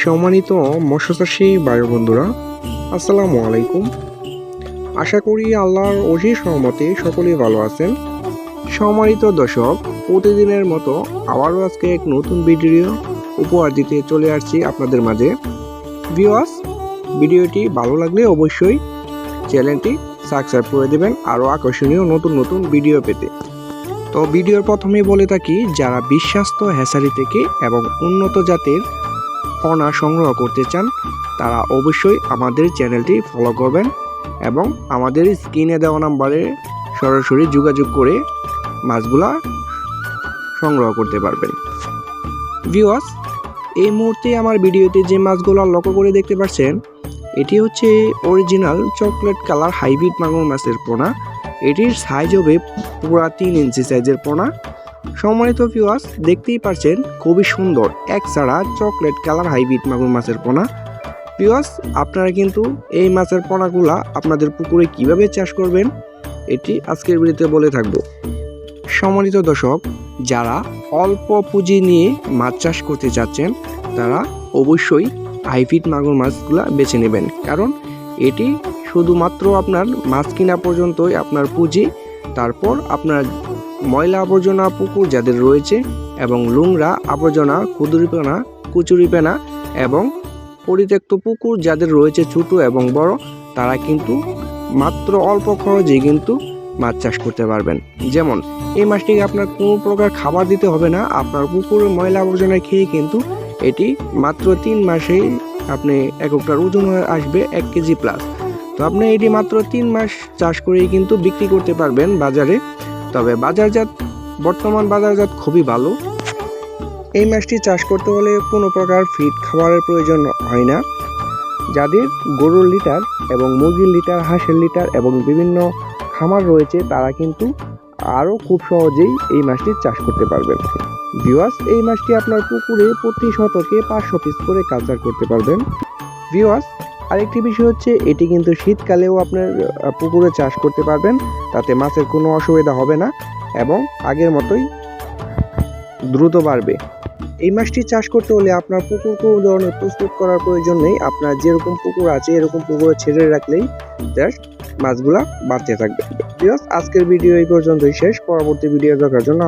সম্মানিত মৎস্যচাষী ভাই বন্ধুরা, আসসালামু আলাইকুম। আশা করি আল্লাহর অশেষ রহমতে সকলেই ভালো আছেন। সম্মানিত দর্শক, প্রতিদিনের মতো আবারও আজকে এক নতুন ভিডিও উপহার দিতে চলে আসছি আপনাদের মাঝে। ভিউয়ার্স, ভিডিওটি ভালো লাগলে অবশ্যই চ্যানেলটি সাবস্ক্রাইব করে দেবেন আরও আকর্ষণীয় নতুন নতুন ভিডিও পেতে। তো ভিডিওর প্রথমেই বলে থাকি, যারা বিশ্বস্ত হ্যাচারি থেকে এবং উন্নত জাতের পোনা সংগ্রহ করতে চান তারা অবশ্যই আমাদের চ্যানেলটি ফলো করবেন এবং আমাদের স্ক্রিনে দেওয়া নাম্বারে সরাসরি যোগাযোগ করে মাছগুলা সংগ্রহ করতে পারবেন। ভিউয়ার্স, এই মুহূর্তে আমার ভিডিওতে যে মাছগুলো লক্ষ্য করে দেখতে পাচ্ছেন, এটি হচ্ছে অরিজিনাল চকলেট কালার হাইব্রিড মাগুর মাছের পোনা। এটির সাইজ হবে পুরা 3 ইঞ্চি সাইজের পোনা। সম্মানিত ভিউয়ার্স, দেখতেই পাচ্ছেন খুবই সুন্দর একছাড়া চকলেট কালার হাইব্রিড মাগুর মাছের পোনা। ভিউয়ার্স, আপনারা কিন্তু এই মাছের পোনাগুলা আপনাদের পুকুরে কিভাবে চাষ করবেন এটি আজকের ভিডিওতে বলে থাকবো। সম্মানিত দর্শক, যারা অল্প পুঁজি নিয়ে মাছ চাষ করতে চাচ্ছেন তারা অবশ্যই হাইব্রিড মাগুর মাছগুলা বেছে নেবেন, কারণ এটি শুধুমাত্র আপনার মাছ কিনা পর্যন্তই আপনার পুঁজি। তারপর আপনার ময়লা আবর্জনা পুকুর যাদের রয়েছে এবং নোংরা আবর্জনা কুচুরিপানা এবং পরিত্যক্ত পুকুর যাদের রয়েছে ছোট এবং বড়, তারা কিন্তু মাত্র অল্প খরচে কিন্তু মাছ চাষ করতে পারবেন। যেমন এই মাছটিকে আপনার কোনো প্রকার খাবার দিতে হবে না, আপনার পুকুরের ময়লা আবর্জনা খেয়ে কিন্তু এটি মাত্র 3 মাসেই আপনি একটার ওজন হয়ে আসবে 1 কেজি প্লাস। তো আপনি এটি মাত্র 3 মাস চাষ করেই কিন্তু বিক্রি করতে পারবেন বাজারে। তবে বর্তমান বাজারজাত খুবই ভালো। এই মাছটি চাষ করতে হলে কোনো প্রকার ফিড খাবারের প্রয়োজন হয় না। যাদের গরুর লিটার এবং মুরগির লিটার, হাঁসের লিটার এবং বিভিন্ন খামার রয়েছে তারা কিন্তু আরও খুব সহজেই এই মাছটি চাষ করতে পারবেন। ভিউয়ার্স, এই মাছটি আপনার পুকুরে প্রতি শতকে 500 পিস করে কালচার করতে পারবেন। ভিউয়ার্স, আরেকটি বিষয় হচ্ছে এটি কিন্তু শীতকালেও আপনার পুকুরে চাষ করতে পারবেন, তাতে মাছের কোনো অসুবিধা হবে না এবং আগের মতোই দ্রুত বাড়বে। এই মাছটি চাষ করতে হলে আপনার পুকুর কোনো ধরনের প্রস্তুত করার প্রয়োজন নেই। আপনার যেরকম পুকুর আছে এরকম পুকুরে ছেড়ে রাখলেই জাস্ট মাছগুলা বাড়তে থাকবে। ভিউয়ার্স, আজকের ভিডিও এই পর্যন্তই শেষ। পরবর্তী ভিডিও দেখার জন্য